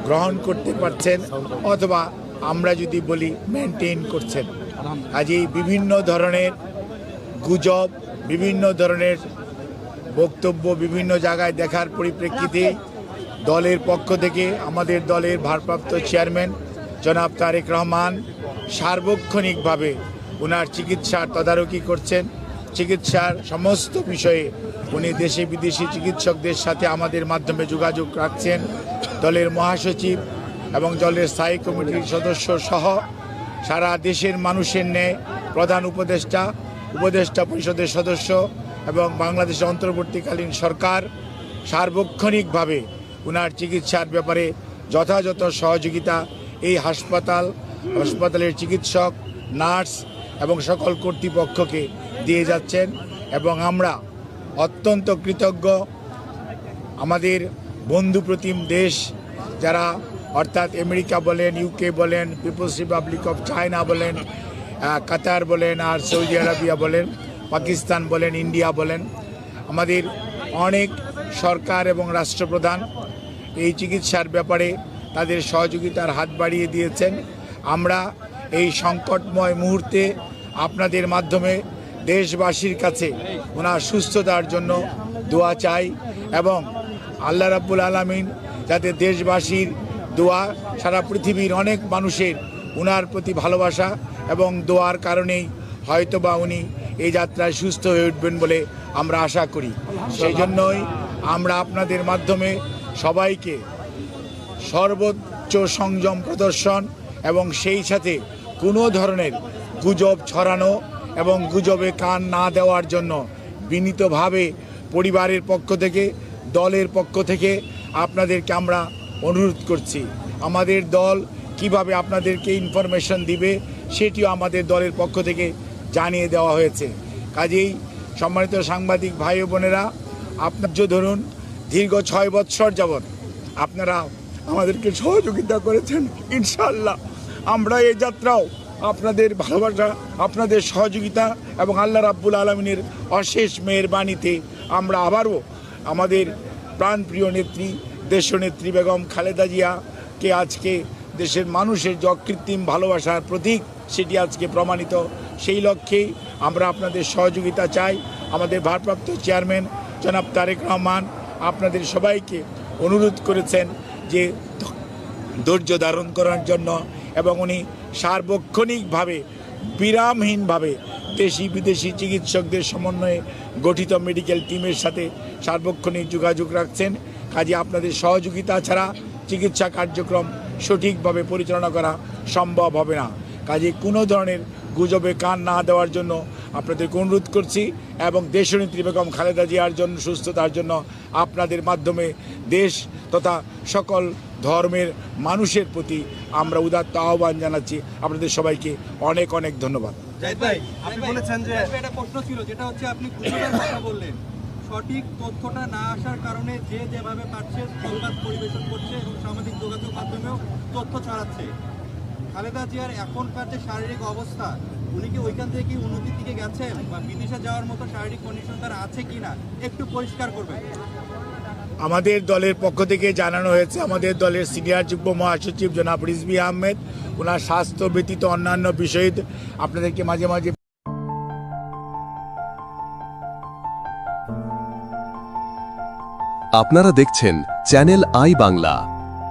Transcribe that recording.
গ্রহণ করতে পারছেন, অথবা আমরা যদি বলি মেনটেন করছেন। কাজেই বিভিন্ন ধরনের গুজব, বিভিন্ন ধরনের বক্তব্য বিভিন্ন জায়গায় দেখার পরিপ্রেক্ষিতে দলের পক্ষ থেকে আমাদের দলের ভারপ্রাপ্ত চেয়ারম্যান জনাব তারেক রহমান সার্বক্ষণিকভাবে ওনার চিকিৎসার তদারকি করছেন। চিকিৎসার সমস্ত বিষয়ে উনি দেশে বিদেশি চিকিৎসকদের সাথে আমাদের মাধ্যমে যোগাযোগ রাখছেন। দলের মহাসচিব এবং দলের স্থায়ী কমিটির সদস্য সহ সারা দেশের মানুষের ন্যায় প্রধান উপদেষ্টা পরিষদের সদস্য এবং বাংলাদেশের অন্তর্বর্তীকালীন সরকার সার্বক্ষণিকভাবে ওনার চিকিৎসার ব্যাপারে যথাযথ সহযোগিতা এই হাসপাতালের চিকিৎসক, নার্স এবং সকল কর্তৃপক্ষকে দিয়ে যাচ্ছেন। এবং আমরা অত্যন্ত কৃতজ্ঞ আমাদের বন্ধুপ্রতিম দেশ যারা, অর্থাৎ আমেরিকা বলেন, ইউকে বলেন, পিপলস রিপাবলিক অফ চায়না বলেন, কাতার বলেন, আর সৌদি আরবিয়া বলেন, পাকিস্তান বলেন, ইন্ডিয়া বলেন, আমাদের অনেক সরকার এবং রাষ্ট্রপ্রধান এই চিকিৎসার ব্যাপারে তাদের সহযোগিতার হাত বাড়িয়ে দিয়েছেন। আমরা এই সংকটময় মুহূর্তে আপনাদের মাধ্যমে দেশবাসীর কাছে ওনার সুস্থতার জন্য দোয়া চাই এবং আল্লাহ রাব্বুল আলামিন যাতে দেশবাসীর দোয়া, সারা পৃথিবীর অনেক মানুষের ওনার প্রতি ভালোবাসা এবং দোয়ার কারণেই হয়তোবা উনি এই যাত্রায় সুস্থ হয়ে উঠবেন বলে আমরা আশা করি। সেই জন্যই আমরা আপনাদের মাধ্যমে সবাইকে সর্বোচ্চ সংযম প্রদর্শন এবং সেই সাথে কোনো ধরনের গুজব ছড়ানো এবং গুজবে কান না দেওয়ার জন্য বিনীতভাবে পরিবারের পক্ষ থেকে, দলের পক্ষ থেকে আপনাদেরকে আমরা অনুরোধ করছি। আমাদের দল কিভাবে আপনাদেরকে ইনফরমেশন দিবে সেটিও আমাদের দলের পক্ষ থেকে জানিয়ে দেওয়া হয়েছে। কাজেই সম্মানিত সাংবাদিক ভাই ও বোনেরা, আপনার যে ধরুন দীর্ঘ 6 বৎসর যাবৎ আপনারা আমাদেরকে সহযোগিতা করেছেন, ইনশাআল্লাহ আমরা এই যাত্রাও আপনাদের ভালোবাসা, আপনাদের সহযোগিতা এবং আল্লাহ রাব্বুল আলামিনের অশেষ মেহেরবানিতে আমরা আবারও আমাদের প্রাণপ্রিয় নেত্রী, দেশনেত্রী বেগম খালেদা জিয়াকে আজকে দেশের মানুষের যে অকৃত্রিম ভালোবাসার প্রতীক সেটি আজকে প্রমাণিত। সেই লক্ষ্যেই আমরা আপনাদের সহযোগিতা চাই। আমাদের ভারপ্রাপ্ত চেয়ারম্যান জনাব তারেক রহমান আপনাদের সবাইকে অনুরোধ করেছেন যে ধৈর্য ধারণ করার জন্য, এবং উনি সার্বক্ষণিকভাবে বিরামহীনভাবে দেশি বিদেশি চিকিৎসকদের সমন্বয়ে গঠিত মেডিকেল টিমের সাথে সার্বক্ষণিক যোগাযোগ রাখছেন। কাজে আপনাদের সহযোগিতা ছাড়া চিকিৎসা কার্যক্রম সঠিকভাবে পরিচালনা করা সম্ভব হবে না। কাজে কোনো ধরনের গুজবে কান না দেওয়ার জন্য আপনাদেরকে অনুরোধ করছি এবং দেশনেত্রী বেগম খালেদা জিয়ার জন্য সুস্থতার জন্য আপনাদের মাধ্যমে দেশ তথা সকল ধর্মের মানুষের প্রতি আমরা উদাত্ত আহ্বান জানাচ্ছি। আপনাদের সবাইকে অনেক অনেক ধন্যবাদ। আপনি বলেছেন যে একটা প্রশ্ন ছিল, যেটা হচ্ছে আপনি গুজবের কথা বললেন, সঠিক তথ্যটা না আসার কারণে যে যেভাবে পারছে সংবাদ পরিবেশন করছে এবং সামাজিক যোগাযোগ মাধ্যমেও তথ্য ছড়াচ্ছে। খালেদা জিয়ার এখনকার যে শারীরিক অবস্থা, উনি কি ওইখান থেকে কি উন্নতির দিকে গেছেন বা বিদেশে যাওয়ার মতো শারীরিক কন্ডিশন তার আছে কিনা একটু পরিষ্কার করবেন। আমাদের দলের পক্ষ থেকে জানানো হয়েছে, আমাদের দলের সিনিয়র যুগ্ম মহাসচিব জনাব রিজভী আহমেদ ওনার স্বাস্থ্য ব্যতীত অন্যান্য বিষয়ে আপনাদেরকে মাঝে মাঝে আপনারা দেখছেন চ্যানেল আই বাংলা।